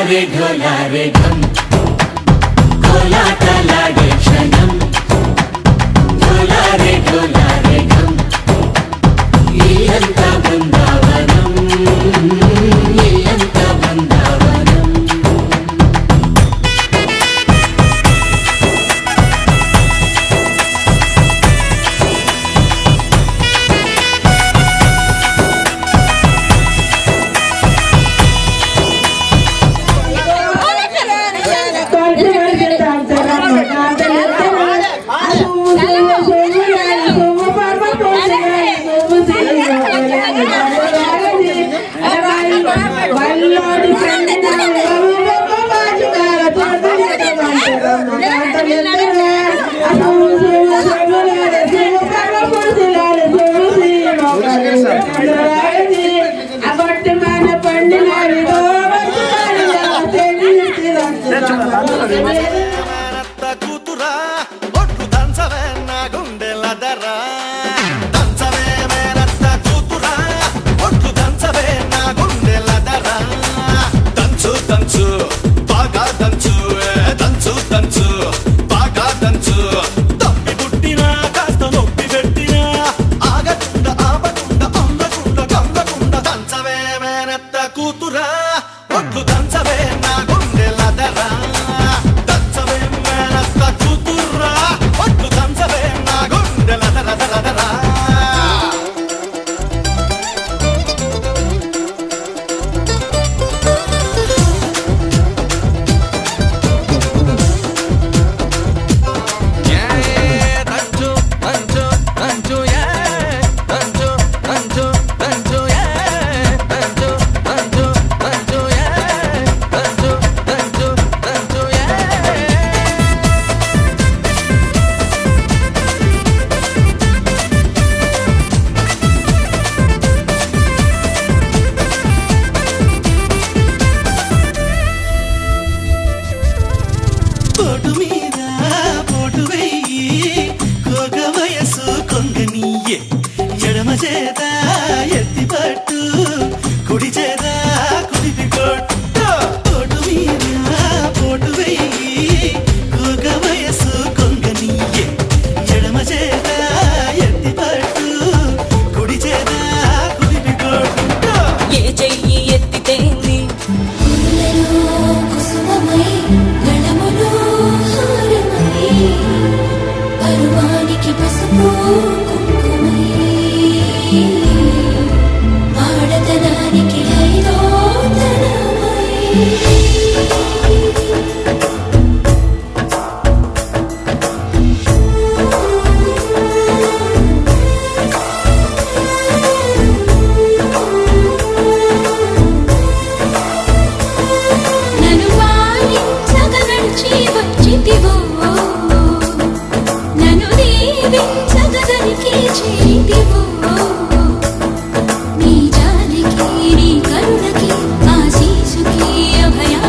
ढोलारे ढोलारे ढम कोलाटलाडे क्षणं ढोलारे ढोलारे ढम इल्लंता बृंदावनं इल्लंता बृंदावनं నీ జాలికి నీ కరుణకి ఆశీసుకి అభయ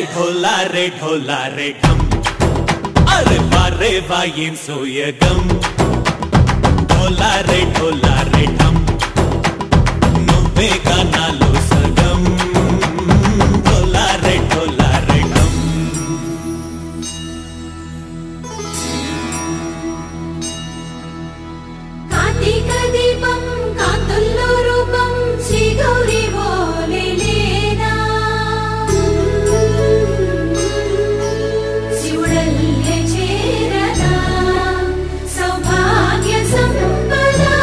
ढोला रे ढम अरे बारे वायें सोयगम ढोला रे ढम नुव्वे गानालो सगम ढोला रे ढम कार्तिक दीपम कांतुल्लो रूपम श्री गौरी बोले लेना शिवडल्ले चेरना सौभाग्य संपदा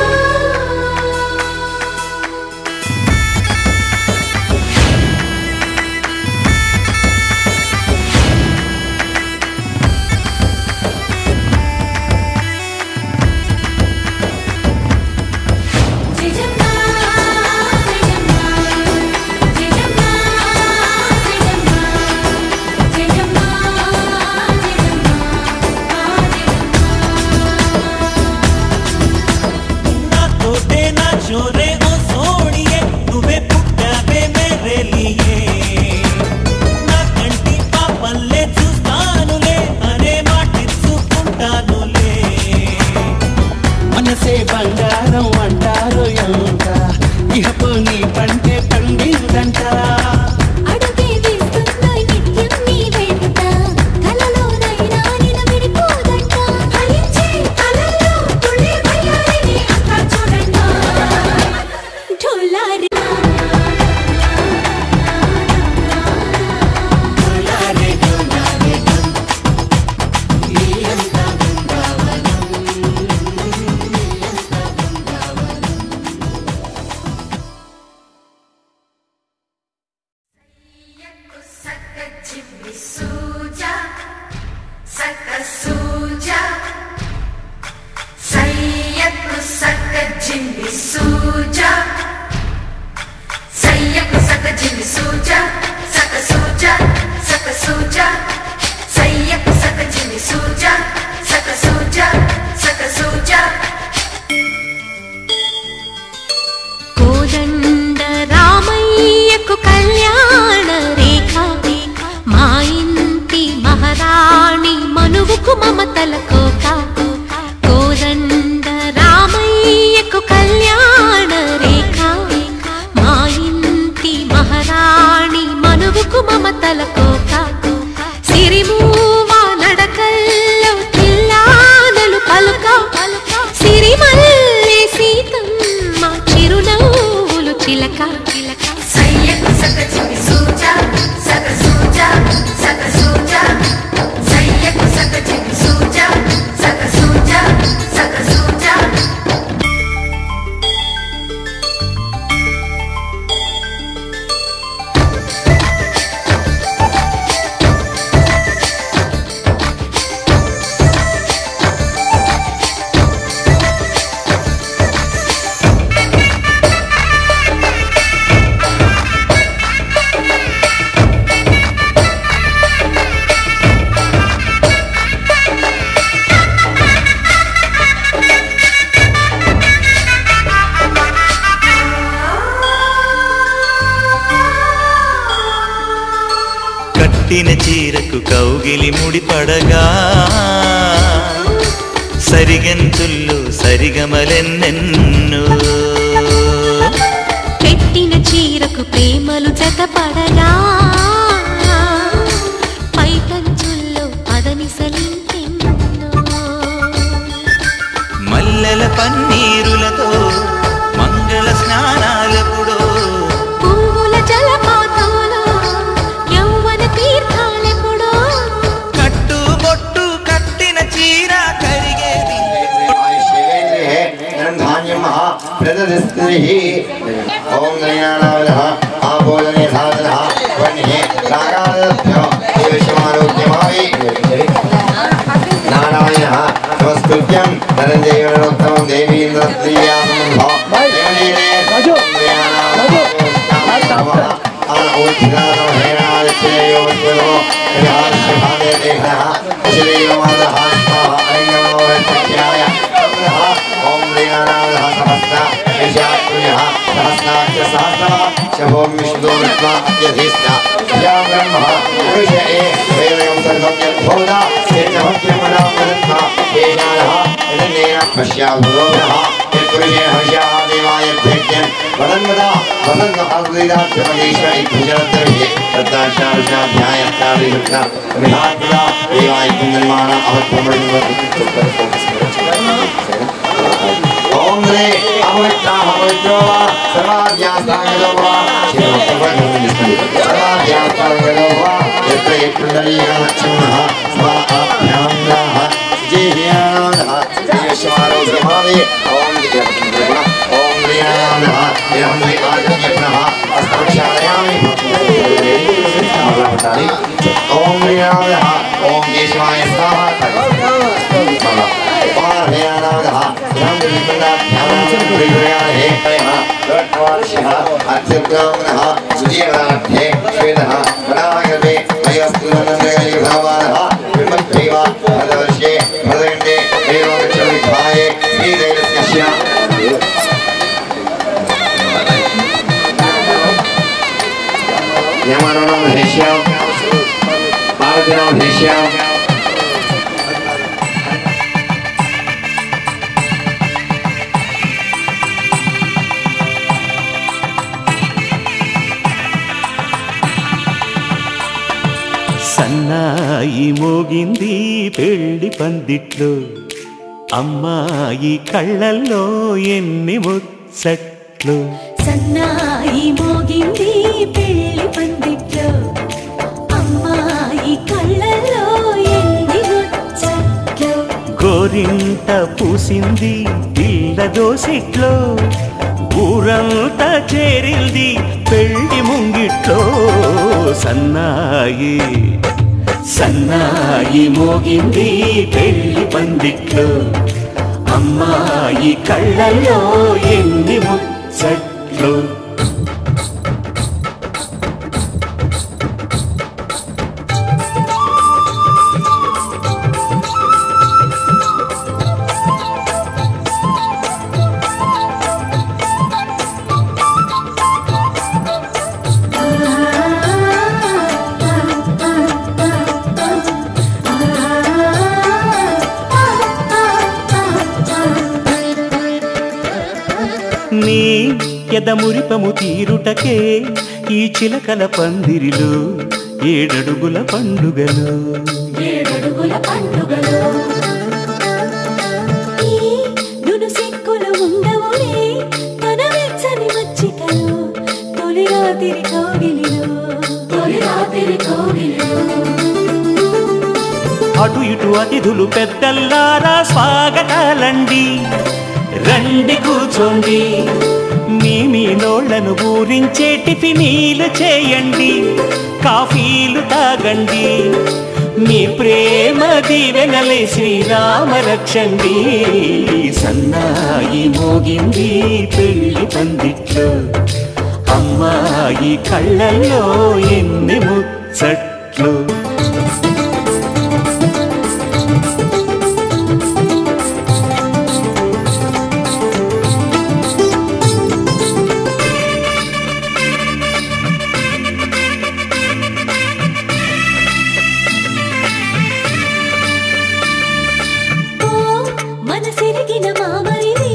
जोरे ओ सोनिए नुवे पुट्टावे मेरे लिए ना कंटी पापल्ले చూస్తానులే అరే మాటిచ్చుకుంటానులే మనసే బంగారం అంటారు ఎంత ఇహపు నీ పంటే పండిందంట అడుగే వేస్తున్నా నిత్యం నీ వెంట కలలోనైనా నిన్ను విడిపోదంట ఫలించే కలల్లో తుళ్ళి వయ్యారిని అంతా చూడండి ढोला रे కోదండ రామయ్యకు కళ్యాణ రేఖ మా ఇంటి మహారాణి మనువుకు మమతల కోక కోదండ రామయ్యకు కళ్యాణ రేఖ మా ఇంటి మహారాణి మనువుకు మమతల కోక సిరిమూవా నడకల్లో చిల్లానలు పలుక సిరిమల్లె సీతమ్మ చిరునవ్వులు చిలక సయ్యకు సక చిమి సూజా సక సూజా సక సూజా సయ్యకు సక చిమి సూజా సక సూజా సక సూజా కట్టిన చీరకు కౌగిలి ముడిపడగా సరిగంతుల్లో సరిగమలెన్నెన్నో పెట్టిన చీరకు ప్రేమలు జతపడగా పైకంచుల్లో పదనిసలింకెన్నో మల్లెల పన్నీరులతో మంగళ స్నానాలెప్పుడో పువ్వుల జలపాతంలో యౌవన తీర్థాలెప్పుడో కట్టుబొట్టు కట్టిన చీర కరిగేది ఓం గణానాథః ఆపోదనే సాధనః వన్యే రాగాభ్యో దేవశమారోగ్యమావి నారాయణః నమస్కృత్యం ధనంజయవనోత్తమం దేవీంద్రస్త్రీయాసంభో దేవనీనే రాజు शभों विष्णु ब्रह्मा अध्यधीष्टा ब्रह्मा हविष्याभूतः यत्पुरुषेण हविष्याः देवाय भेद्यन् वदन्वदा वसन्तहासुरीराक्षमगेश्वरी भुजरत्रभिः तत्ताशाविषाध्यायत्तादिवृत्ता विधात्मदा देवाय कुन्दन्मान ओम रे अवैत्राः पवित्रो वा सर्वाद्यास्ताङ्गलो वा सर्वाद्यास्ताङ्गलो वा यत्र यत्पुण्डरीकाक्षमः स्वाभ्यां नः सुजेह्यानः सुजेश्वरोग्यभावे ओम दिग्गजगुण ओम ह्रीयानः यहं विकाजयज्ञः अस्तवक्षालयामि ओम ह्रीयानः ओम केशवाय स्वाहा पार्वयानः यहं विकटाभ्यां लट्वार्षः अत्युत्तमः सुजीवनाढ्ये श्वेतः वराहगर्भे मयस्तुनन्दगयुधावानः विमत्तैव भरतवर्षे भरतखण्डे एवगच्छविद्धाये श्रीदैवस्य यमानों महेश्याम पार्वतीनां महेश्याम సన్నాయి మోగింది పెళ్లి పందిట్లో అమ్మాయి కళ్ళల్లో ఎన్ని ముచ్చట్లు సన్నాయి మోగింది పెళ్లి పందిట్లో అమ్మాయి కళ్ళల్లో ఎన్ని ముచ్చట్లు గోరింట పూసింది పిల్ల దోసిట్లో ఊరంతా చేరింది పెళ్లి ముంగిట్లో సన్నాయి సన్నాయి మోగింది పెళ్లి పందిట్లో అమ్మాయి కళ్ళల్లో ఎన్ని ముచ్చట్లు నీ ఎదమురిపము తీరుటకే ఈ చిలకల పందిరిలో ఏడడుగుల పండుగలు ఈ దునుసిక్కులు ఉండవులే తన వెచ్చని మచ్చికలు తొలి రాత్రి కోగిలిలో అటు ఇటు అతిథులు పెద్దల్లారా స్వాగతాలండి రండి కూర్చోండి మీ నోళ్లను ఊరించే టిఫినీలు చేయండి కాఫీలు తాగండి మీ ప్రేమ దీవెనలే శ్రీరామ రక్షండి సన్నాయి మోగింది పెళ్లి పందిట్లో అమ్మాయి కళ్ళల్లో ఎన్ని ముచ్చట్లు మనసిరిగిన మామరిది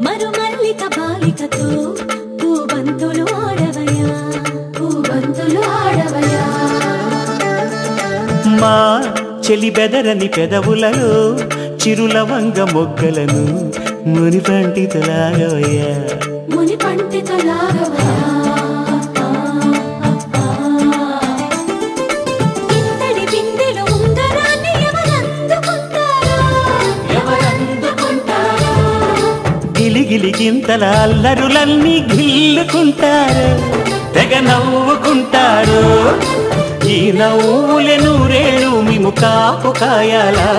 మరుమల్లిక బాలికతో పూబంతులు ఆడవయా మా చెలి బెదరని పెదవులలో చిరులవంగ మొగ్గలను మునిపంటితో లాగవయ్యా ఇంతటి బిందెలో ఉంగరాన్ని ఎవరందుకుంటారో గిలిగిలి గింతల అల్లరులన్నీ గిల్లుకుంటారు తెగ నవ్వుకుంటారు ఈ నవ్వులే నూరేళ్ళు మేము కాపు కాయాలా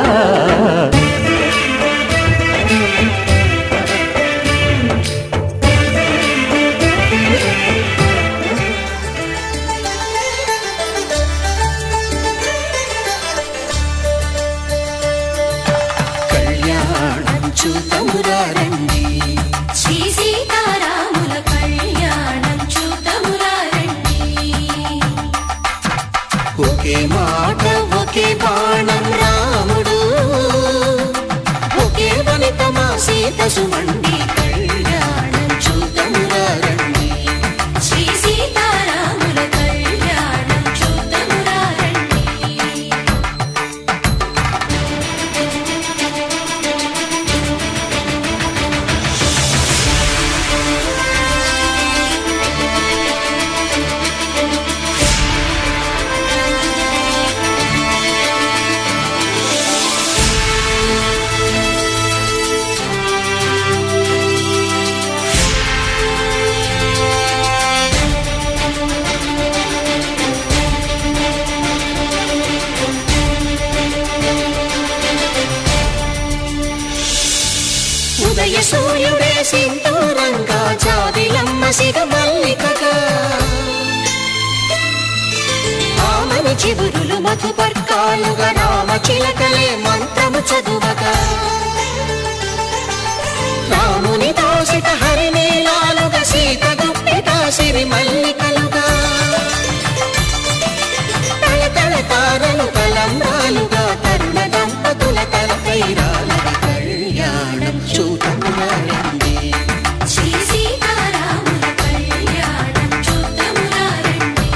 కళ్యాణం చూతమురా రండి శ్రీ సీతారాముల కళ్యాణం చూతమురా రండి ఒకే మాట ఒకే బాణం రాముడు సమేత సుమండి కళ్యాణం చూతమురారండి. శ్రీ సీతారాముల కళ్యాణం చూతమురారండి. ఉదయ సూర్యుడే సింధూరంగా జాబిలమ్మ సిగ మల్లికగా ఆమని చివురులు మధుపర్కాలుగా రామ చిలకలే మంత్రము చదువగా రాముని దోసిట హరినీలాలుగా సీత గుప్పిట సిరి మల్లికలుగా తల తల తారలు తలంబ్రాలుగా తరుణ దంపతుల తలపైరాలగా కళ్యాణం చూతమురారండి. శ్రీ సీతారాముల కళ్యాణం చూతమురారండి.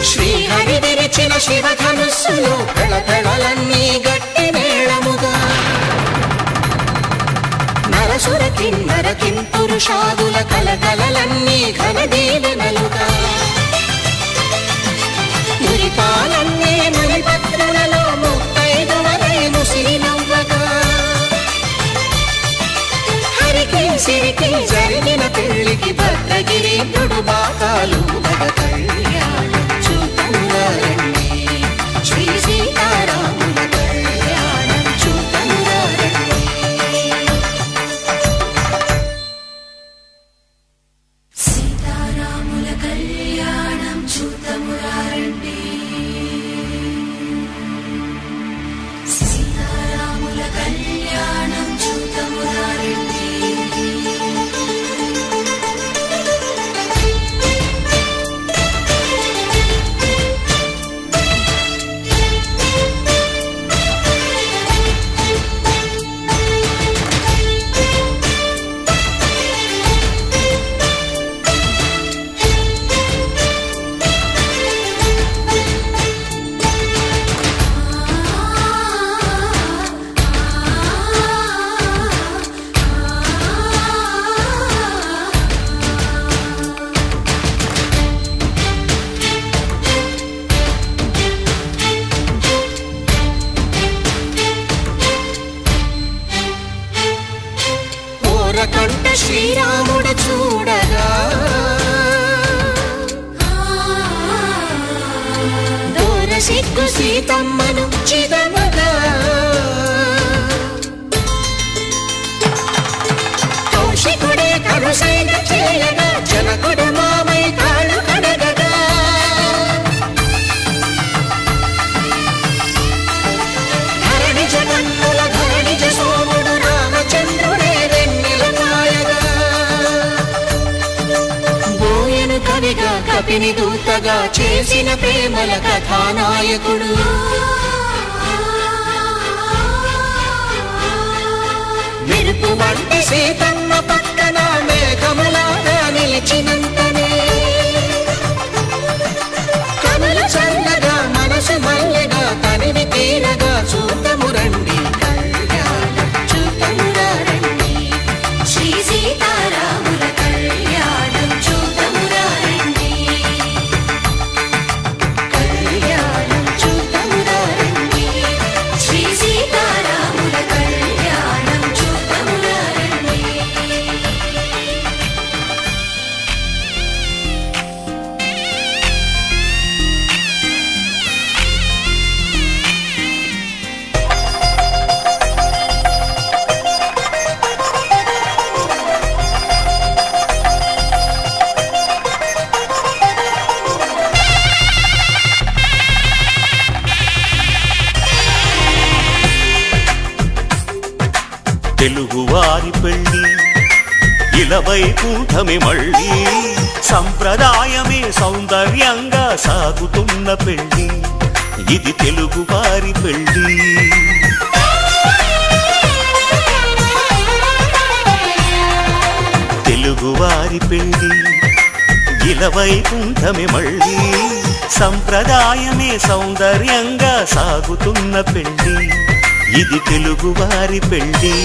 శ్రీహరి విరిచిన శివధనుస్సులో పెళపెళలన్నీ గట్టి మేళముగా నరసుర కిన్నర కింపురుషాదుల కలకలలన్నీ ఘన దీవెనలుగా మురిపాలన్నీ మణిపత్రులలో ముత్తైదువలై ముసిరి నవ్వగా హరికి సిరికి జరిగిన పెళ్లికి భద్రగిరీంద్రుడు బాకాలు మగ కళ్యాణం చూతమురారండి. శ్రీ సీతారాముల కళ్యాణం చూతమురారండి. సీతారాముల కళ్యాణం చూతమురారండి. సీతారాముల కళ్యాణం చూతమురారండి. ఓరకంట శ్రీరాముడు చూడగా దూర సిగ్గు సీతమ్మను చిదమగా కౌశికుడే కరుసైన చేయగా జనకుడు మామై కాళ్ళు కడగగా ధరణి జగన్నుల ధరణిజ సోముడు రామచంద్రుడే వెన్నెల కాయగా బోయను కవిగా కపిని దూతగా చేసిన ప్రేమల కథానాయకుడు మెరుపు వంటి సీతమ్మ పక్కన మేఘములాగా నిలిచినంతనే కనులు చల్లగా మనసు మల్లెగా తనివి తీరగా చూతమురండి కళ్యాణం చూతమురారండి. శ్రీ సీతారాముల కళ్యాణం చూతమురారండి. కళ్యాణం చూతమురారండి. శ్రీ సీతారాముల కళ్యాణం చూతమురారండి. తెలుగువారి పెళ్ళి ఇలవైకుంఠమే మళ్ళీ సంప్రదాయమే సౌందర్యంగా సాగుతున్న పెళ్ళి ఇది తెలుగువారి పెళ్ళి తెలుగువారి పెళ్ళి ఇలవైకుంఠమే మళ్ళీ సంప్రదాయమే సౌందర్యంగా సాగుతున్న పెళ్ళి ఇది తెలుగువారి పెళ్ళి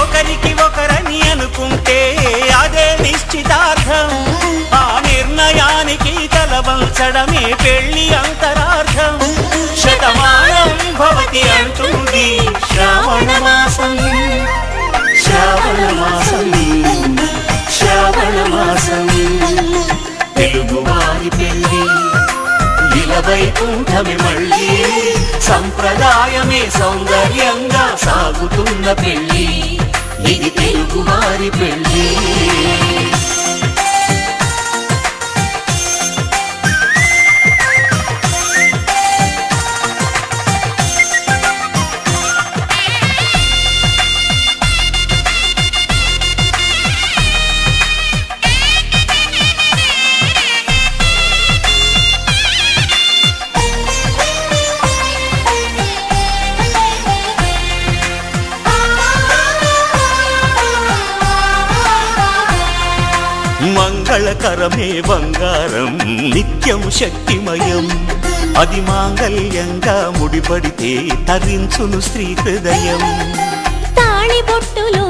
ఒకరికి ఒకరని అనుకుంటే అదే నిశ్చితార్థం ఆ నిర్ణయానికి తలవంచడమే పెళ్లి అంతరార్థం శతమానం భవతి అంటుంది శ్రావణ మాసం శ్రావణ మాసం శ్రావణ మాసం తెలుగువారి పెళ్ళి ఇలవైకుంఠమే మళ్ళీ సంప్రదాయమే సౌందర్యంగా సాగుతున్న పెళ్ళి ఇది తెలుగువారి పెళ్ళి మంగళకరమే బంగారం నిత్యం శక్తిమయం అది మాంగళ్యంగా ముడిపడితే తరించును స్త్రీ హృదయం తాళి బొట్టులో